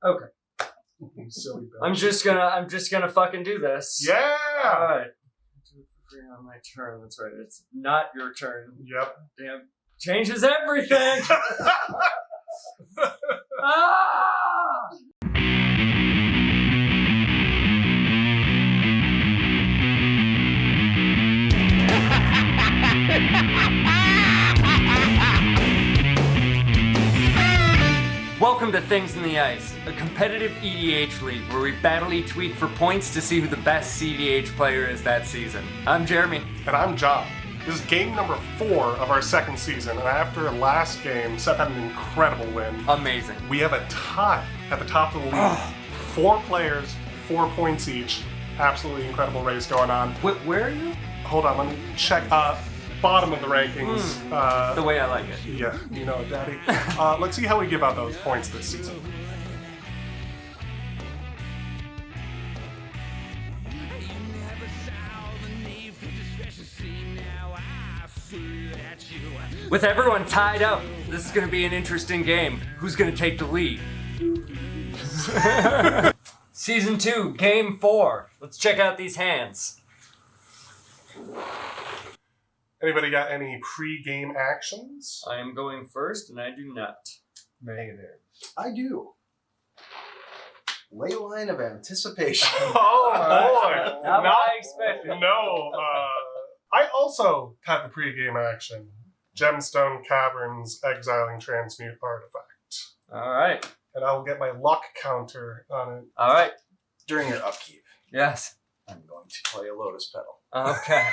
Okay. You silly bitch. I'm just gonna fucking do this. Yeah! Alright. Do it for free on my turn. That's right. It's not your turn. Yep. Damn. Changes everything! Ah! Welcome to Things in the Ice, a competitive EDH league where we battle each week for points to see who the best CDH player is that season. I'm Jeremy. And I'm John. This is game number 4 of our second season, and after last game, Seth had an incredible win. Amazing. We have a tie at the top of the league. 4 players, 4 points each. Absolutely incredible race going on. Where are you? Hold on, let me check. Bottom of the rankings. The way I like it. Yeah, you know it, Daddy. Let's see how we give out those points this season. With everyone tied up, this is going to be an interesting game. Who's going to take the lead? Season 2, Game 4. Let's check out these hands. Anybody got any pre-game actions? I am going first, and I do not. Negative. I do. Leyline of Anticipation. Oh boy! Not what I expected. No. I also had the pre-game action. Gemstone Caverns Exiling Transmute Artifact. Alright. And I will get my luck counter on it. Alright. During your upkeep, Yes. I'm going to play a Lotus Petal. Okay.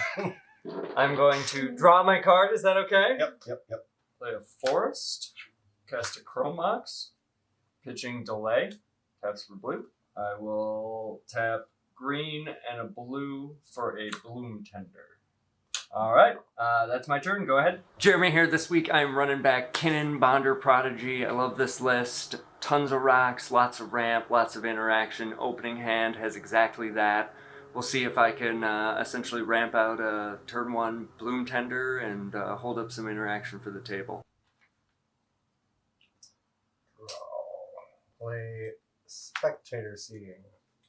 I'm going to draw my card. Is that okay? Yep. Play a Forest. Cast a Chromox. Pitching Delay. Taps for blue. I will tap green and a blue for a Bloom Tender. Alright, that's my turn. Go ahead. Jeremy here. This week I'm running back KINNAN, Bonder Prodigy. I love this list. Tons of rocks, lots of ramp, lots of interaction. Opening hand has exactly that. We'll see if I can essentially ramp out a turn 1 Bloom Tender and hold up some interaction for the table. Play Spectator Seeing.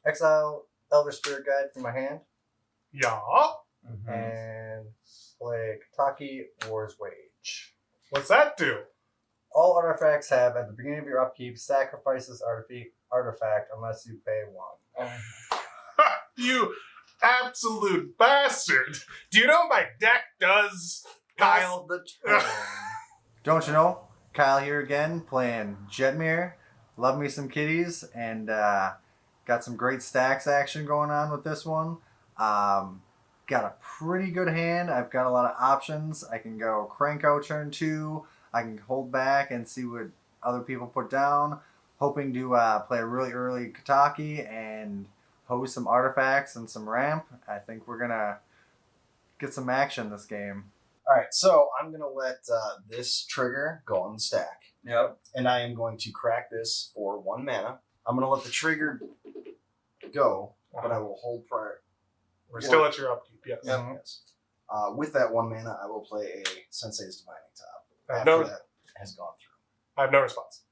Exile Elder Spirit Guide from my hand. Yeah. And play Kataki War's Wage. What's that do? All artifacts have, at the beginning of your upkeep, sacrifice this artifact unless you pay 1. You absolute bastard! Do you know what my deck does, Kyle? The turn. Don't you know? Kyle here again, playing JETMIR. Love me some kitties, and got some great Stax action going on with this one. Got a pretty good hand. I've got a lot of options. I can go Cranko turn 2. I can hold back and see what other people put down. Hoping to play a really early Kataki and pose some artifacts and some ramp. I think we're going to get some action this game. Alright, so I'm going to let this trigger go on the stack. Yep. And I am going to crack this for 1 mana. I'm going to let the trigger go, but I will hold prior. We're still at your upkeep, yes. Yes. With that 1 mana, I will play a Sensei's Divining Top. I have After no- that has gone through. I have no response.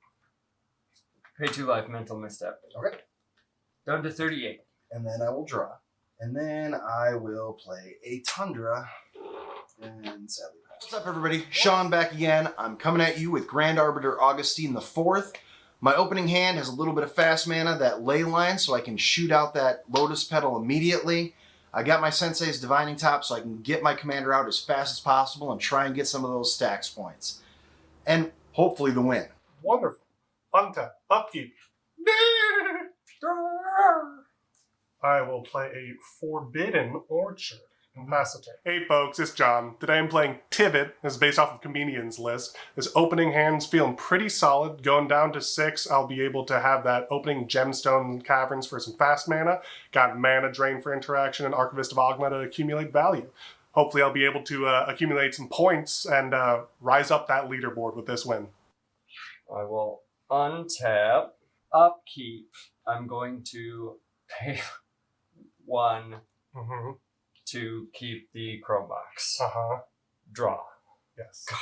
Pay 2 life, mental misstep. Okay. Down to 38. And then I will draw. And then I will play a Tundra. And sadly pass. What's up, everybody? Shaun back again. I'm coming at you with Grand Arbiter Augustine IV. My opening hand has a little bit of fast mana, that ley line, so I can shoot out that Lotus Petal immediately. I got my Sensei's Divining Top so I can get my commander out as fast as possible and try and get some of those Stax points. And hopefully the win. Wonderful. Untap. Upkeep. I will play a Forbidden Orchard. Capacitator. Hey folks, it's John. Today I'm playing TIVIT. This is based off of Comedian's list. This opening hand's feeling pretty solid. Going down to 6, I'll be able to have that opening Gemstone Caverns for some fast mana. Got Mana Drain for interaction and Archivist of Ogma to accumulate value. Hopefully I'll be able to accumulate some points and rise up that leaderboard with this win. I will untap. Upkeep. I'm going to pay 1 to keep the Chromox. Uh-huh. Draw. Yes. God.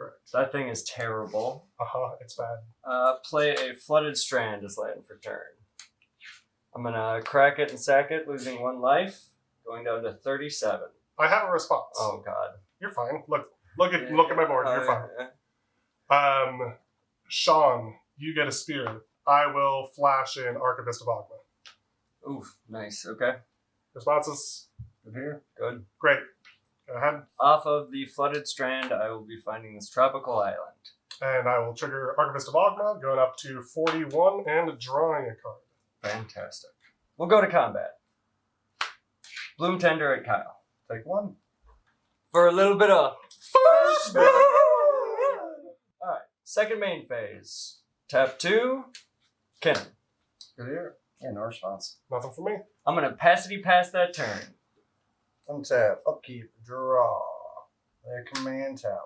Correct. That thing is terrible. It's bad. Play a Flooded Strand as land for turn. I'm gonna crack it and sack it, losing 1 life, going down to 37. I have a response. Oh god. You're fine. Look at my board. You're fine. Shaun, you get a spirit. I will flash in Archivist of Ogma. Oof, nice. Okay. Responses? Good here. Good. Great. Go ahead. Off of the Flooded Strand, I will be finding this tropical island. And I will trigger Archivist of Ogma, going up to 41 and drawing a card. Fantastic. We'll go to combat. Bloom Tender at Kyle. Take 1. For a little bit of First blood! Alright, second main phase. Tap 2, KINNAN. Good here. Yeah, no response. Nothing for me. I'm gonna passity pass that turn. Untap, upkeep, draw. Their command tower.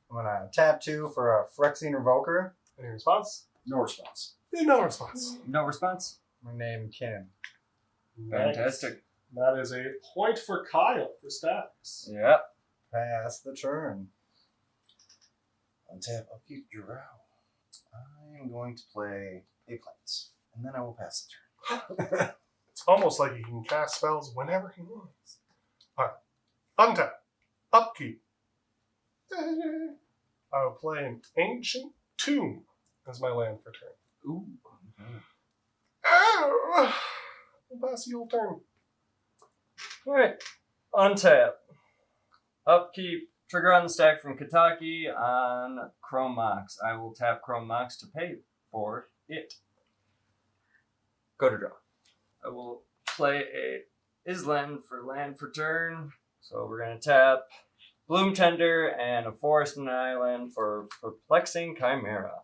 I'm gonna tap 2 for a Phyrexian Revoker. Any response? No response. No response. No response? My name KINNAN. Fantastic. That is a point for Kyle for Stax. Yep. Pass the turn. Untap, upkeep, draw. I am going to play a Plains, and then I will pass the turn. It's almost like he can cast spells whenever he wants. Alright. Untap. Upkeep. I will play an Ancient Tomb as my land for turn. Ooh. Oh! I'll pass the old turn. Alright. Untap. Upkeep. Trigger on the stack from Kentucky on Chrome Mox. I will tap Chrome Mox to pay for it. Go to draw. I will play a Island for land for turn. So we're going to tap Bloom Tender and a Forest and an Island for Perplexing Chimera.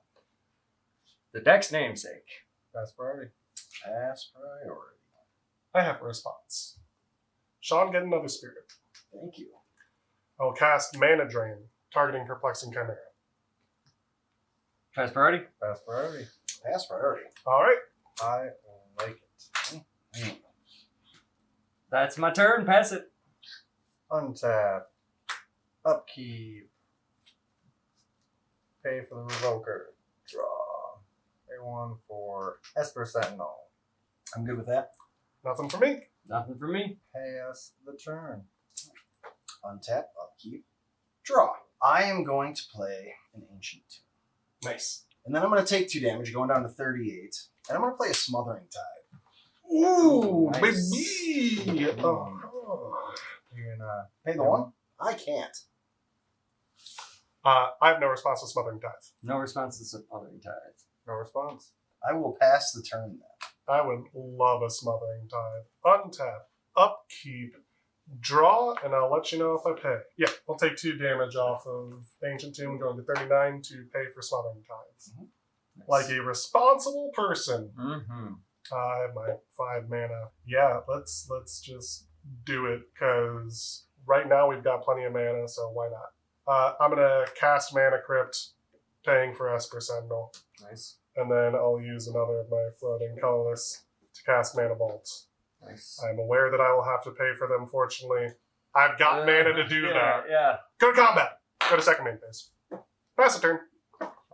The deck's namesake. Pass priority. Pass priority. I have a response. Shaun, get another spirit. Thank you. I'll cast Mana Drain, targeting Perplexing Chimera. Pass priority? Pass priority. Pass priority. Alright. I like it. That's my turn. Pass it. Untap. Upkeep. Pay for the Revoker. Draw. Pay 1 for Esper Sentinel. I'm good with that. Nothing for me. Nothing for me. Pass the turn. Untap, upkeep, draw. I am going to play an Ancient Tomb. Nice. And then I'm going to take 2 damage, going down to 38. And I'm going to play a Smothering Tide. Ooh, Nice. baby! Oh. You're gonna Pay the 1? I can't. I have no response to Smothering Tithe. No responses to Smothering Tide. no response. I will pass the turn then. I would love a Smothering Tithe. Untap, upkeep, draw, and I'll let you know if I pay. Yeah, I'll take 2 damage off of Ancient Tomb, going to 39 to pay for Smothering Tides. Nice. Like a responsible person. Mm-hmm. I have my 5 mana. Yeah, let's just do it, because right now we've got plenty of mana, so why not? I'm going to cast Mana Crypt, paying for Esper Sentinel, Nice. and then I'll use another of my floating colorless to cast Mana Vault. Nice. I'm aware that I will have to pay for them, fortunately. I've got mana to do that. Yeah. Go to combat! Go to second main phase. Pass the turn.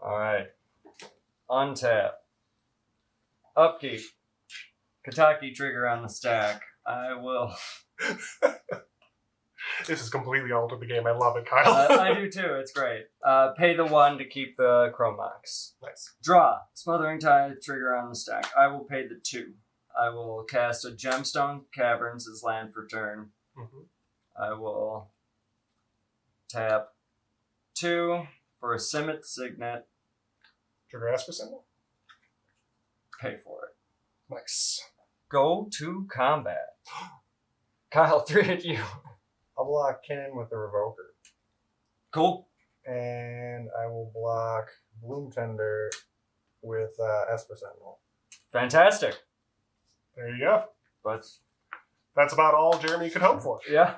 Alright. Untap. Upkeep. Kentucky trigger on the stack. I will. This has completely altered the game. I love it, Kyle. I do too. It's great. Pay the 1 to keep the Chrome Mox. Nice. Draw. Smothering Tide trigger on the stack. I will pay the 2. I will cast a Gemstone Caverns as land for turn. Mm-hmm. I will tap 2 for a Simmet Signet. Trigger Esper Sentinel. Pay for it. Nice. Go to combat. Kyle, 3 at you. I'll block KINNAN with the Revoker. Cool. And I will block Bloom Tender with Esper Sentinel. Fantastic. There you go. But That's about all Jeremy could hope for. yeah.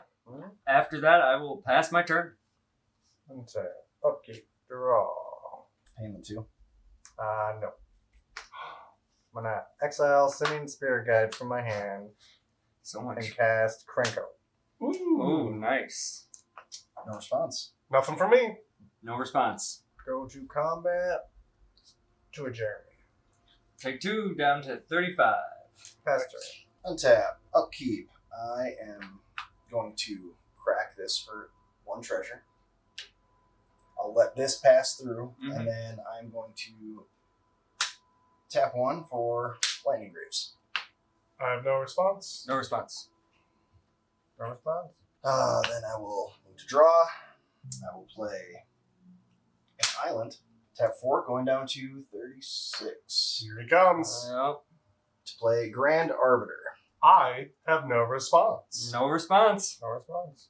After that, I will pass my turn. Untap. Upkeep. Draw. Payment 2. No. I'm gonna exile Sending Spirit Guide from my hand So much. and cast Cranko. Ooh. Ooh, nice. No response. Nothing for me. No response. Go to combat to a Jeremy. Take 2 down to 35. Pass turn. Untap, upkeep. I am going to crack this for 1 treasure. I'll let this pass through, Mhm. and then I'm going to tap 1 for Lightning Greaves. I have no response. No response. No response. Then I will move to draw. I will play an island. Tap 4, going down to 36. Here he comes. Yep. To play Grand Arbiter. I have no response. No response. No response.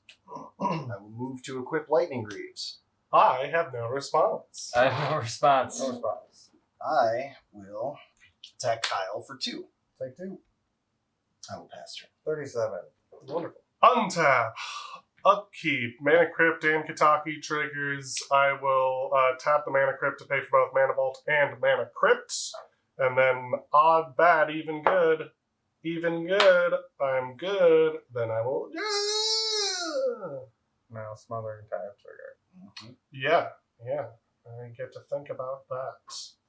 I will move to equip Lightning Greaves. I have no response. I have no response. No response. I will attack Kyle for 2. Take 2. I will pass turn. 37. Wonderful. Untap. Upkeep. Mana Crypt and Kataki triggers. I will tap the Mana Crypt to pay for both Mana Vault and Mana Crypt. And then odd, bad, even good. Even good. I'm good. Then I will... Now Smothering Tide trigger. Yeah. I get to think about that.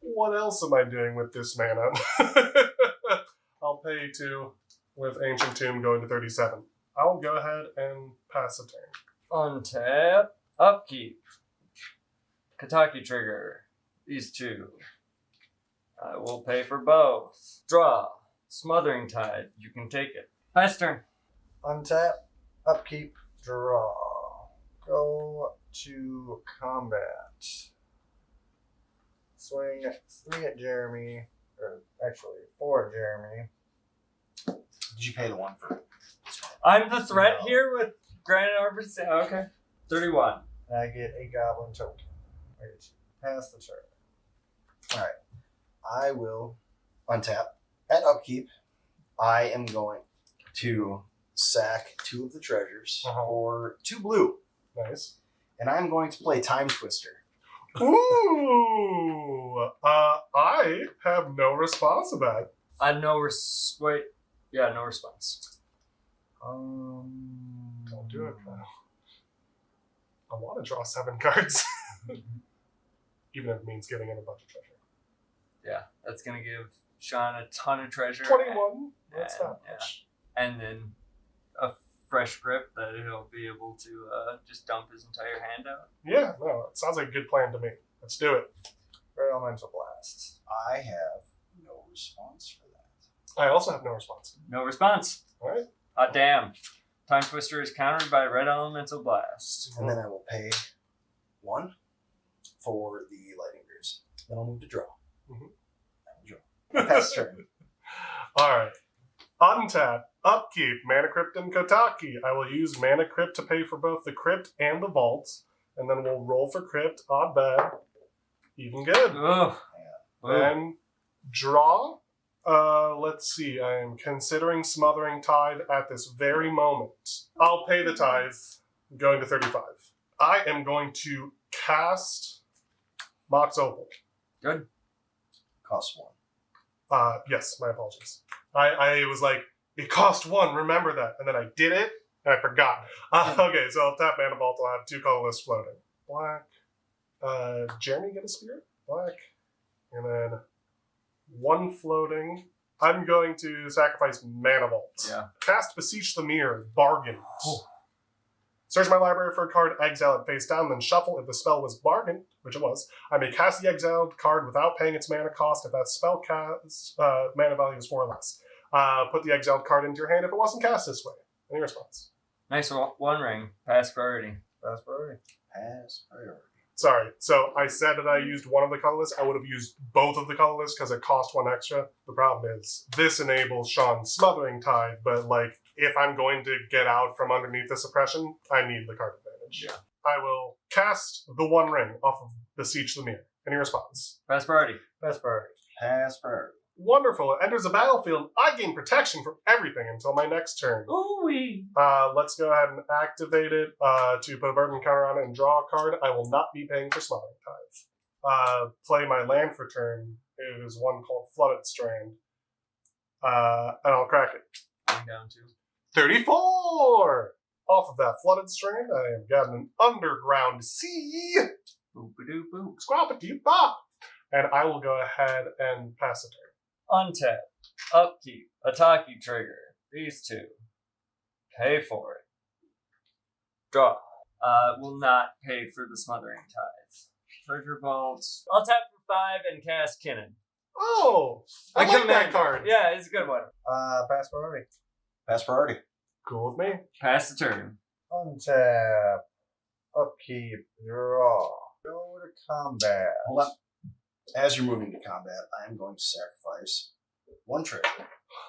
What else am I doing with this mana? I'll pay 2 with Ancient Tomb going to 37. I'll go ahead and pass a turn. Untap. Upkeep. Kataki trigger. These 2. I will pay for both. Draw. Smothering Tide. You can take it. Pass turn. Untap. Upkeep. Draw. Go to combat. Swing 3 at Jeremy. Or actually 4 at Jeremy. Did you pay the 1 for... I'm the threat No. here with Grand Arbiter. Okay. 31. And I get a Goblin token. Ready to pass the turn. I will untap. At upkeep, I am going to sack 2 of the treasures for 2 blue. Nice. And I'm going to play Time Twister. Ooh! I have no response to that. Wait. Yeah, no response. I'll do it now. I want to draw 7 cards. Even if it means getting in a bunch of treasure. Yeah, that's gonna give Shaun a ton of treasure. 21. That's Yeah, not much. And then a fresh grip that he'll be able to just dump his entire hand out. Yeah, no, it sounds like a good plan to me. Let's do it. Red Elemental Blast. I have no response for that. I also have no response. No response. All right. Hot damn. Time Twister is countered by Red Elemental Blast. And then I will pay 1 for the Lightning Greaves. Then I'll move to draw. Mhm. I will draw. Pass turn. All right. Untap, upkeep, Mana Crypt and Kotaki. I will use Mana Crypt to pay for both the Crypt and the Vault. And then we'll roll for Crypt, odd, bad, even good. Ugh. Then draw. Let's see. I am considering Smothering Tithe at this very moment. I'll pay the tithe, going to 35. I am going to cast Mox Opal. Good. Costs 1. Yes, my apologies. I was like, it cost 1, remember that. And then I did it, and I forgot. Okay, so I'll tap Mana Vault. I'll have 2 colorless floating. Black. Jeremy get a spirit? Black. And then 1 floating. I'm going to sacrifice Mana Vault. Yeah. Cast Beseech the Mirror. Bargain. Oh. Search my library for a card, exile it face down, then shuffle. If the spell was bargain, which it was, I may cast the exiled card without paying its mana cost if that spell cast mana value is 4 or less. Put the exiled card into your hand if it wasn't cast this way. Any response? Nice 1 ring. Pass priority. Pass priority. Pass priority. Sorry. So I said that I used 1 of the colorless. I would have used both of the colorless because it cost 1 extra. The problem is this enables Shaun's Smothering Tide, but like if I'm going to get out from underneath the suppression, I need the card advantage. Yeah. I will cast the 1 ring off of Beseech the Mirror. Any response? Pass priority. Pass priority. Pass priority. Wonderful. It enters the battlefield. I gain protection from everything until my next turn. Ooh-wee. Let's go ahead and activate it to put a burden counter on it and draw a card. I will not be paying for Smothering Tithe. Play my land for turn. It is 1 called Flooded Strand. And I'll crack it. Going down to 34! Off of that Flooded Strand, I have gotten an Underground Sea. Boop-a-doo boop. Squabba-doo-bop. And I will go ahead and pass the turn. Untap. Upkeep. Ataki trigger. These two. Pay for it. Draw. Will not pay for the Smothering Tithe. Treasure Vault. I'll tap for 5 and cast Kinnan. Oh, I like that commander. card. Yeah, it's a good one. Pass priority. Pass priority. Cool with me. Pass the turn. Untap. Upkeep. Draw. Go to combat. Hold on. As you're moving to combat, I am going to sacrifice 1 treasure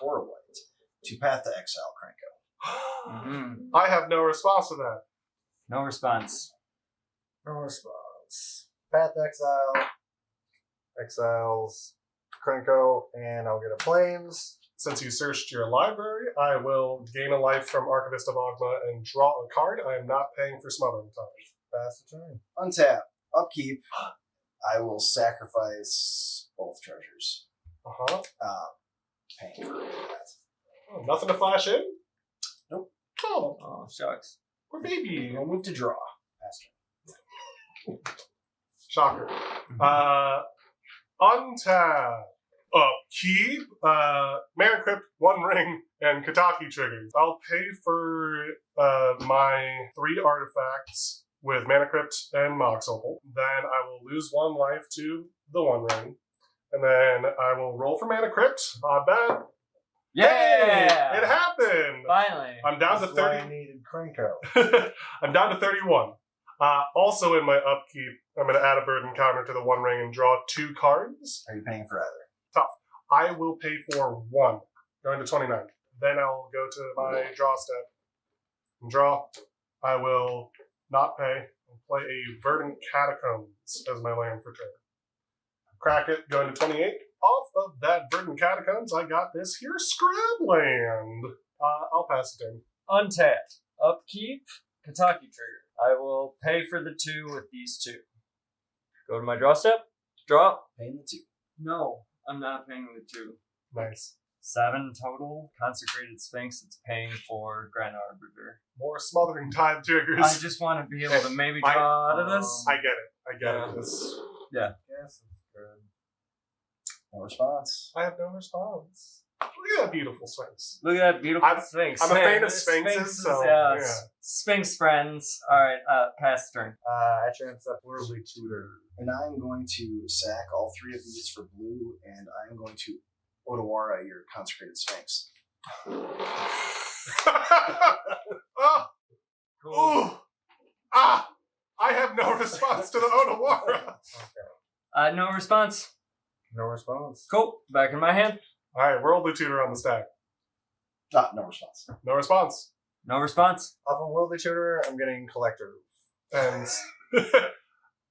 or a white to Path to Exile Krenko. Mm-hmm. I have no response to that. No response. No response. Path Exile. Exiles. Krenko. And I'll get a Plains. Since you searched your library, I will gain a life from Archivist of Ogma and draw a card. I am not paying for Smothering Tithe. Pass the turn. Untap. Upkeep. I will sacrifice both treasures. Uh-huh. Paying for that. Oh, nothing to flash in? Nope. Oh, Oh, shucks. we're baby. I'll move to draw. Pass turn. Shocker. Untap. Upkeep. Mana Crypt, One Ring, and Kataki triggers. I'll pay for my 3 artifacts with Mana Crypt and Mox Opal. Then I will lose 1 life to the One Ring. And then I will roll for Mana Crypt. Odd bad. Yeah! Hey, it happened! Finally. I'm down to That's why 30. I needed Krenko. I'm down to 31. Also in my upkeep, I'm going to add a burden counter to the One Ring and draw 2 cards. Are you paying for either? I will pay for 1, going to 29. Then I'll go to my draw step and draw. I will not pay and play a Verdant Catacombs as my land for turn. Crack it, going to 28. Off of that Verdant Catacombs, I got this here Scrabland. I'll pass it in. Untap. Upkeep. Kataki trigger. I will pay for the 2 with these 2. Go to my draw step. Draw. Paying the 2. No, I'm not paying the 2. Nice. 7 total. Consecrated Sphinx. It's paying for Grand Arbiter. More Smothering Tithe triggers. I just want to be able to maybe draw out of this. I get it. I get it. This, Yes, it's good. No response. I have no response. Look at that beautiful Sphinx. Look at that beautiful Sphinx. I'm a Man, fan of this Sphinxes, so, yeah. yeah. Sphinx friends. Alright, pass turn. Etchant up Worldly Tutor. And I'm going to sack all 3 of these for blue, and I'm going to Otawara your Consecrated Sphinx. Oh, Cool. ooh, ah! I have no response to the Otawara. Okay. No response. No response. Cool. Back in my hand. All right, Worldly Tutor on the stack. No response. No response. No response. Off of Worldly Tutor, I'm getting Collector. And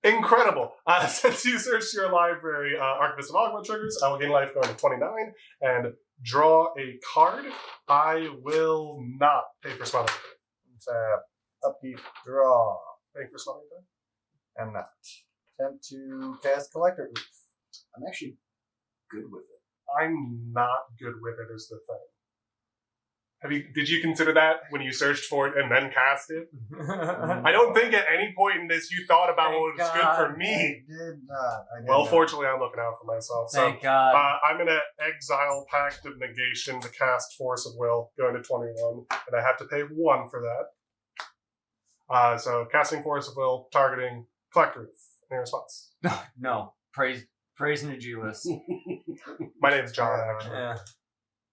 incredible. Since you searched your library, Archivist of Ogma triggers, I will gain life going to 29 and draw a card. I will not pay for Smothering. Tap. Upkeep. Draw. Paying for Smothering? I'm not. Attempt to cast Collector. I'm actually good with it. I'm not good with it is the thing. Did you consider that when you searched for it and then cast it? I don't think at any point in this you thought about what was good for I me. did not. I did Well, not. fortunately, I'm looking out for myself. So Thank God. I'm going to exile Pact of Negation to cast Force of Will, going to 21, and I have to pay 1 for that. So casting Force of Will, targeting Collector. Any response? No. Praise Nagilus. My name's John, actually. Yeah.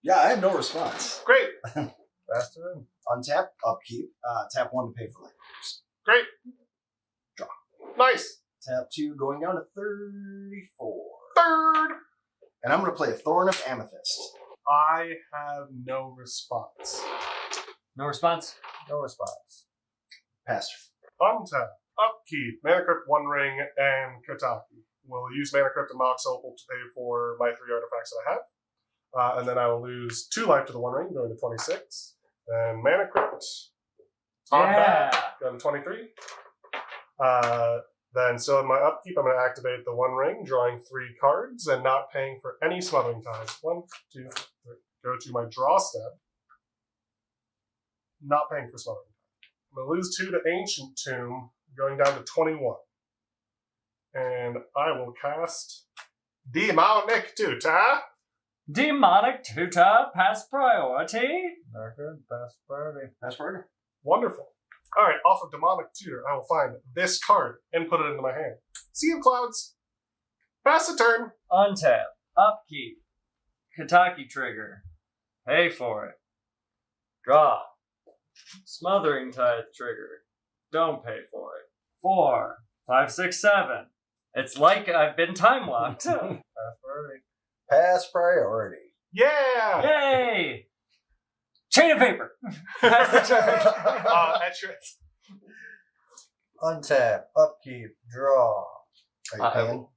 Yeah, I have no response. Great. Faster in. Untap, upkeep, tap 1 to pay for lands. Great. Draw. Nice. Tap 2, going down to 34. Third. And I'm going to play a Thorn of Amethyst. I have no response. No response. No response. Pass. Untap, upkeep, Mana Crypt, One Ring, and Kataki. We'll use Mana Crypt and Mox Opal to pay for my 3 artifacts that I have. And then I will lose 2 life to the One Ring, going to 26. Then Mana Crypt. On Yeah. that, going to 23. Then, so in my upkeep, I'm going to activate the One Ring, drawing 3 cards, and not paying for any Smothering Tithe. 1, 2, 3. Go to my draw step. Not paying for Smothering Tithe. I'm going to lose 2 to Ancient Tomb, going down to 21. And I will cast Demonic Tutor. Demonic Tutor, pass priority. Not good. Pass priority. That's harder. Wonderful. All right, off of Demonic Tutor, I will find this card and put it into my hand. Sea of Clouds. Pass the turn. Untap, upkeep, Kataki trigger, pay for it. Draw, Smothering Tithe trigger, don't pay for it. 4, 5, 6, 7. It's like I've been time locked. Pass priority. Pass priority. Yeah! Yay! Chain of paper. Pass the turn. That's your... Untap. Upkeep. Draw. Are you paying?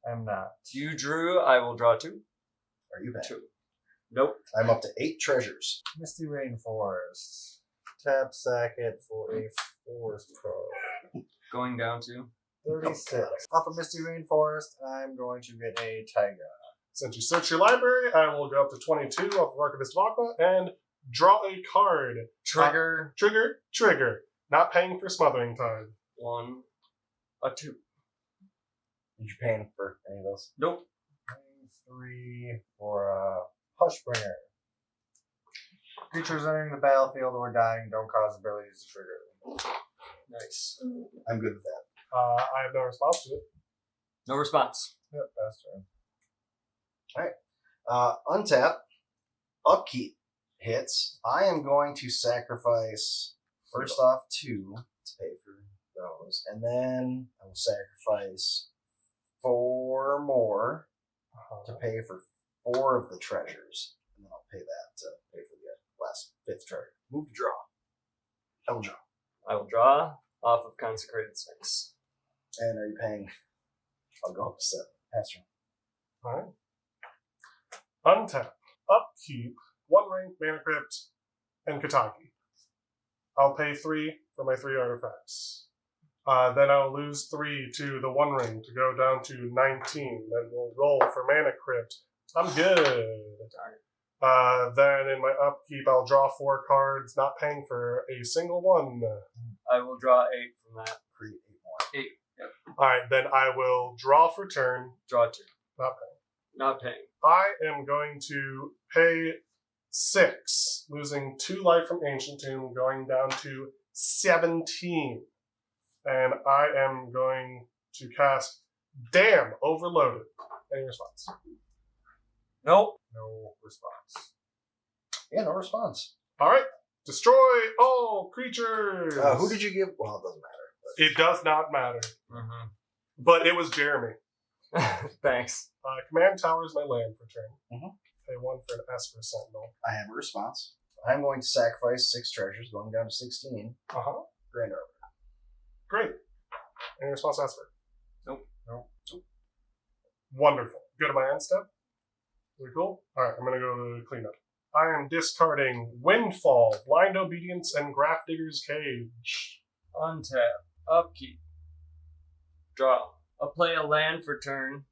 I'm not. You drew, I will draw 2. Are you paying? 2. Nope. I'm up to 8 treasures. Misty Rainforest. Tap sack it for a forest card. Going down to 36. Off of Misty Rainforest, I'm going to get a Taiga. Since you search your library, I will go up to 22 off of Archivist of Aqua and draw a card. trigger. Trigger. Not paying for Smothering Tithe. 1, a 2. Did you paying for any of those? Nope. 3 for a Hushbringer. Creatures entering the battlefield or dying don't cause abilities to trigger. Nice. I'm good with that. I have no response to it. No response. Yep, pass turn. Untap. Upkeep hits. I am going to sacrifice, first off, 2 to pay for those. And then I will sacrifice 4 more to pay for 4 of the treasures. And then I'll pay that to pay for the last 5th treasure. Move to draw. I will draw. I will draw off of Consecrated Sphinx. And are you paying? I'll go up to 7. Pass turn. Alright. Untap. Upkeep. 1 rank, Mana Crypt, and Kataki. I'll pay 3 for my 3 artifacts. Then I'll lose 3 to the 1 ring to go down to 19. Then we'll roll for Mana Crypt. I'm good. Then in my upkeep, I'll draw 4 cards, not paying for a single one. I will draw 8 from that. Create 8 more. 8. Yep. Alright, then I will draw for turn, Draw 2. not paying. Not paying. I am going to pay 6, losing 2 life from Ancient Tomb, going down to 17. And I am going to cast Damn Overloaded. Any response? Nope. No response. Yeah, no response. Alright. Destroy all creatures! Who did you give? Well, it doesn't matter. It does not matter. Mm-hmm. But it was Jeremy. Thanks. Command Tower is my land for turn. Mhm. Pay 1 for an Esper Sentinel. I have a response. I'm going to sacrifice 6 treasures, going down to 16. Uh-huh. Grand Arbiter. Great. Any response, Esper? Nope. Wonderful. Go to my end step. Really cool. Alright, I'm going to go to cleanup. I am discarding Windfall, Blind Obedience, and Grafdigger's Cage. Untap. Upkeep. Draw. I'll play a land for turn.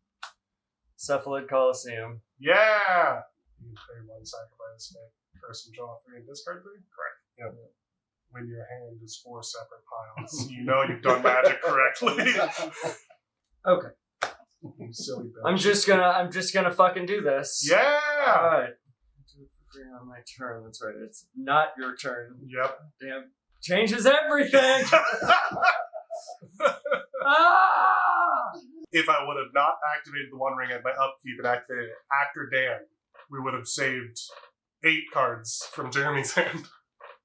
Cephalid Coliseum. Yeah! You can pay 1 sacrifice, make curse and draw 3 and discard 3? Correct. Yep. When your hand is 4 separate piles, you know you've done magic correctly. Okay. You silly bitch. I'm just gonna fucking do this. Yeah! Alright. Do it for free on my turn. That's right. It's not your turn. Yep. Damn. Changes everything! Ah! If I would have not activated the 1 ring at my upkeep and activated it after Dan, we would have saved 8 cards from Jeremy's hand.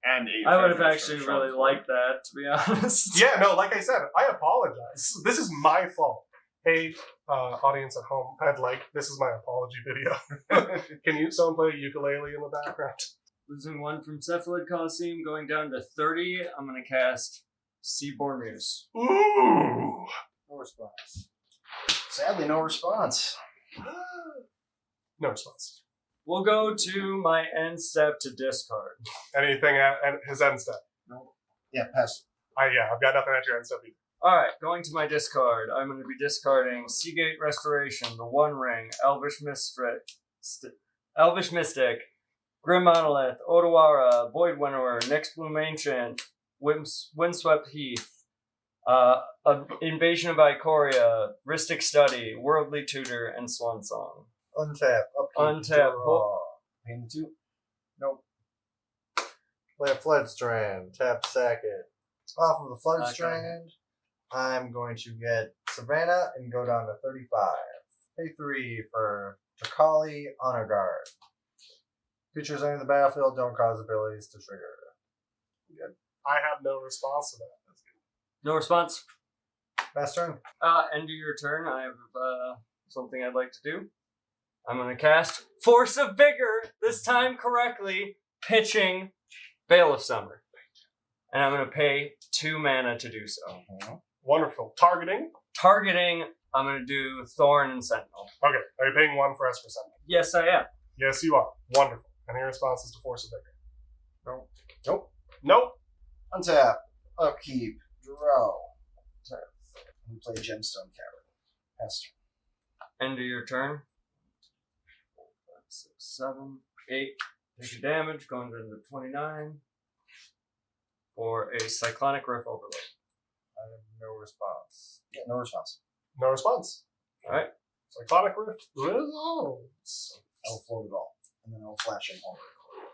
And 8 I would have treasures actually from really Shaun's liked that, to be honest. Yeah, no, like I said, I apologize. This is my fault. Hey, audience at home, this is my apology video. Can someone play a ukulele in the background? Losing 1 from Cephalid Coliseum, going down to 30. I'm gonna cast Seaborn Muse. Ooh! No response. Sadly, no response. No response. We'll go to my end step to discard. Anything at his end step? Yeah, pass. I've got nothing at your end step either. Alright, going to my discard. I'm going to be discarding Seagate Restoration, the One Ring, Elvish Mystic, Grim Monolith, Odawara, Void Winnower, Nyx Bloom Ancient, Windswept Heath, Invasion of Ikoria, Ristic Study, Worldly Tutor, and Swan Song. Untap. Upkeep. Untap. Draw. Paying the 2. Nope. Play a Flood Strand. Tap sack it. Off of the Flood Okay. Strand, I'm going to get Savannah and go down to 35. Pay 3 for Takali Honor Guard. Creatures entering the battlefield don't cause abilities to trigger. I have no response to that. No response. Last turn. End of your turn. I have something I'd like to do. I'm going to cast Force of Vigor, this time correctly, pitching Veil of Summer. And I'm going to pay 2 mana to do so. Wonderful. Targeting. Targeting, I'm going to do Thorn and Sentinel. Okay. Are you paying 1 for Esper Sentinel? Yes, I am. Yes, you are. Wonderful. Any responses to Force of Vigor? Nope. Nope. Untap. Upkeep. Draw. We play Gemstone Cavern. Pass turn. End of your turn. 4, 5, 6, 7, 8. Take a damage, going to the 29. For a Cyclonic Rift Overload. I have no response. Yeah, no response. No response. Alright. Cyclonic Rift resolves. I will float it all. And then I will flash in home.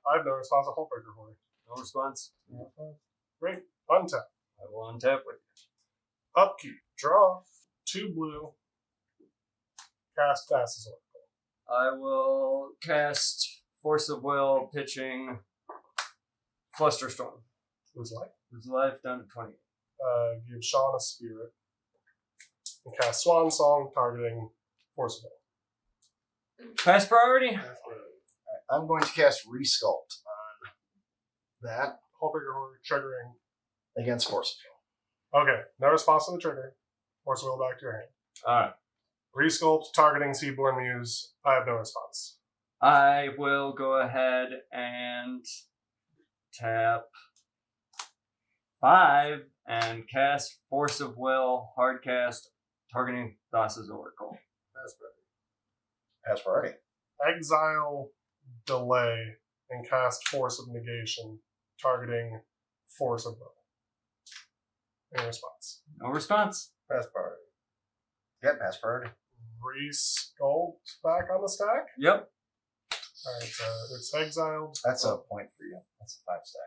I have no response to Hullbreaker for you. No response. Great. Untap. I will untap with Upkeep. Draw. 2 blue. Cast Fastest Oracle. I will cast Force of Will, pitching Flusterstorm. Who's like? His life down to 20. Give Shaun a spirit. And cast Swan Song, targeting Force of Will. Pass priority? Alright, I'm going to cast Resculpt on that Hullbreaker Horror triggering. against Force. Okay, no response to the trigger. Force of Will back to your hand. Alright. Resculpt, targeting Seaborn Muse. I have no response. I will go ahead and tap 5 and cast Force of Will, hard cast, targeting Thassa's Oracle. Pass priority. Exile, delay, and cast Force of Negation, targeting Force of Will. Any response? No response. Pass priority. Yeah, pass priority. Resculpt back on the stack. Yep. Alright, it's exiled. That's a point for you. That's a 5 stack.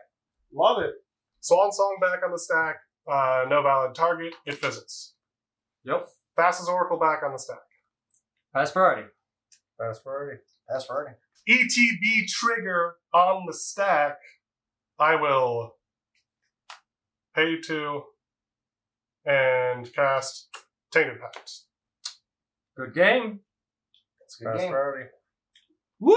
Love it. Swan Song back on the stack. No valid target. It fizzles. Yep. Fastest Oracle back on the stack. Pass priority. Pass priority. Pass priority. ETB trigger on the stack. I will pay 2 and cast Tainted Pact. Good game. That's a good Pass game. priority. Woo!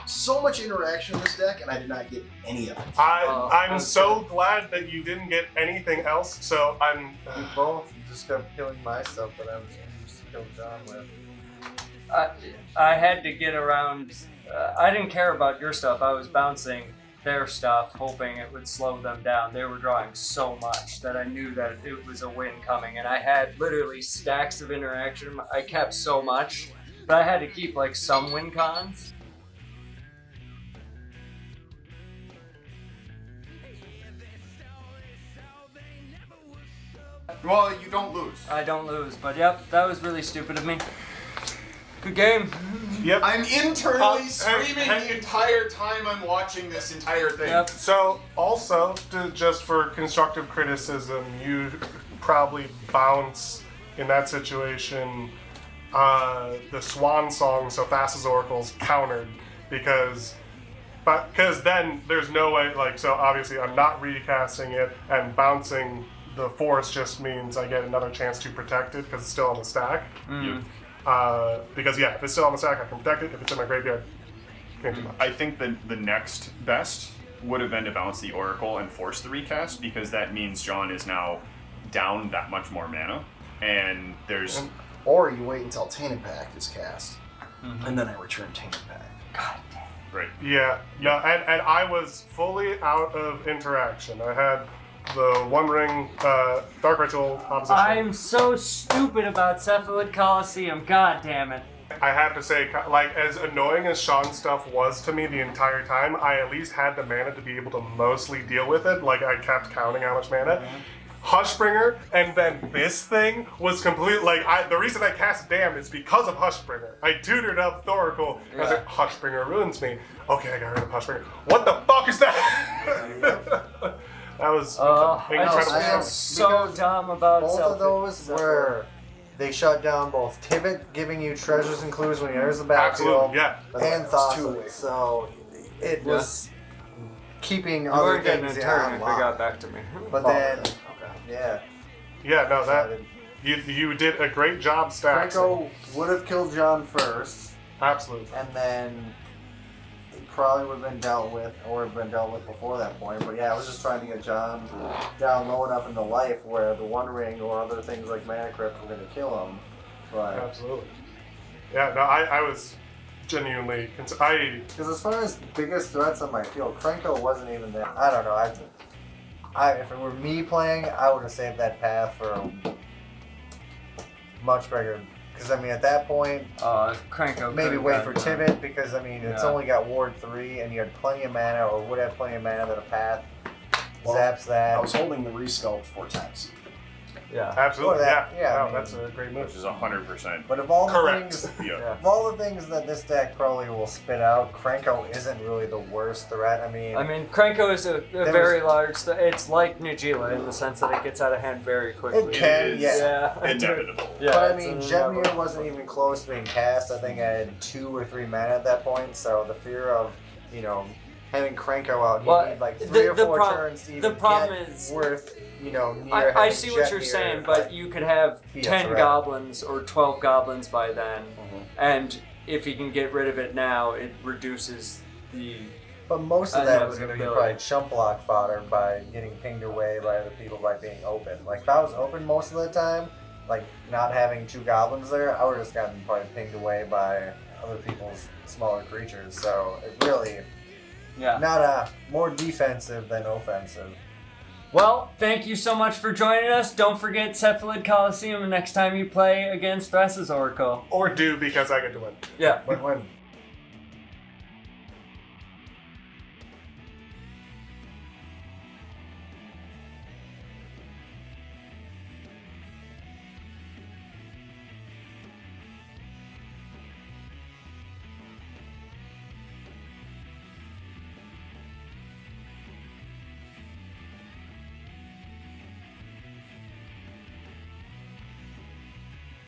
So much interaction in this deck, and I did not get any of it. I'm that's so glad that you didn't get anything else. So I'm. We both just kept killing my stuff, but I'm just killing John with. I had to get around. I didn't care about your stuff. I was bouncing their stuff, hoping it would slow them down. They were drawing so much that I knew that it was a win coming, and I had literally stacks of interaction. I kept so much, but I had to keep like some win cons. Well, you don't lose. I don't lose, but yep, that was really stupid of me. Good game. Yep. I'm internally screaming hey. the entire time I'm watching this entire thing. Yep. So also, just for constructive criticism, you probably bounce in that situation. The Swan Song, so Fastest Oracle's countered because then there's no way. Like, so obviously I'm not recasting it, and bouncing the Force just means I get another chance to protect it because it's still on the stack. Mm. Because yeah, if it's still on the stack, I can protect it. If it's in my graveyard, can't do much. I think the next best would have been to bounce the Oracle and force the recast, because that means John is now down that much more mana, and there's Or you wait until Tainted Pact is cast, and then I return Tainted Pact. God damn. right. Yeah, no, and I was fully out of interaction. I had the One Ring Dark Ritual opposition. I'm so stupid about Cephalid Coliseum. God damn it. I have to say, like, as annoying as Shaun's stuff was to me the entire time, I at least had the mana to be able to mostly deal with it. Like, I kept counting how much mana. Hushbringer, and then this thing was complete. Like, the reason I cast Damn is because of Hushbringer. I tutored up Thoracle. I was like, Hushbringer ruins me. Okay, I got rid of Hushbringer. What the fuck is that? That was incredible. I feel so dumb about Both of those Self- were they shut down both TIVIT, giving you treasures and clues when you enter the battlefield, Absolutely, yeah. and It's thoughts. two-way. So it was keeping You other weren't getting a things turn on if it got lock. back to me. But Oh, then, okay. yeah, Yeah, no, that decided- you did a great job, Stax. Franco would have killed John first, Absolutely. and then it probably would have been dealt with, or have been dealt with before that point. But yeah, I was just trying to get John down low enough into life where the One Ring or other things like Mana Crypt were going to kill him. But Absolutely. Yeah, no, I was genuinely. because as far as biggest threats on my field, Franco wasn't even there. I don't know. If it were me playing, I would have saved that path for much bigger. Because I mean, at that point, Cranko. maybe could've wait for gotten TIVIT because I mean, it's Yeah. only got Ward 3, and you had plenty of mana, or would have plenty of mana that a path Well, zaps that. I was holding the resculpt for tax. Yeah. Absolutely, Or that- yeah. yeah, No, I mean- that's a great move. Which is 100%. But of all the Correct. things, Yeah. Yeah. of all the things that this deck probably will spit out, Cranko isn't really the worst threat. I mean, Cranko is a There very large. It's like Nagila in the sense that it gets out of hand very quickly. It can, It is yeah. inevitable. Yeah, but I it's mean, a- Jetmir wasn't even close to being cast. I think I had 2 or 3 mana at that point, so the fear of, having Cranko out, you Well, need like 3 the- or the 4 prob- turns to the even problem get is- worth, near I having see what you're Jetmir, saying, but you could have be a 10 threat. goblins or 12 goblins by then, and if you can get rid of it now, it reduces the. But most of that was going to be Inevitability. probably chump block fodder by getting pinged away by other people by being open. Like if I was open most of the time, like not having 2 goblins there, I would have just gotten probably pinged away by other people's smaller creatures. So it really not more defensive than offensive. Well, thank you so much for joining us. Don't forget Cephalid Coliseum the next time you play against Thrass's Oracle. Or do because I get to win. Yeah. When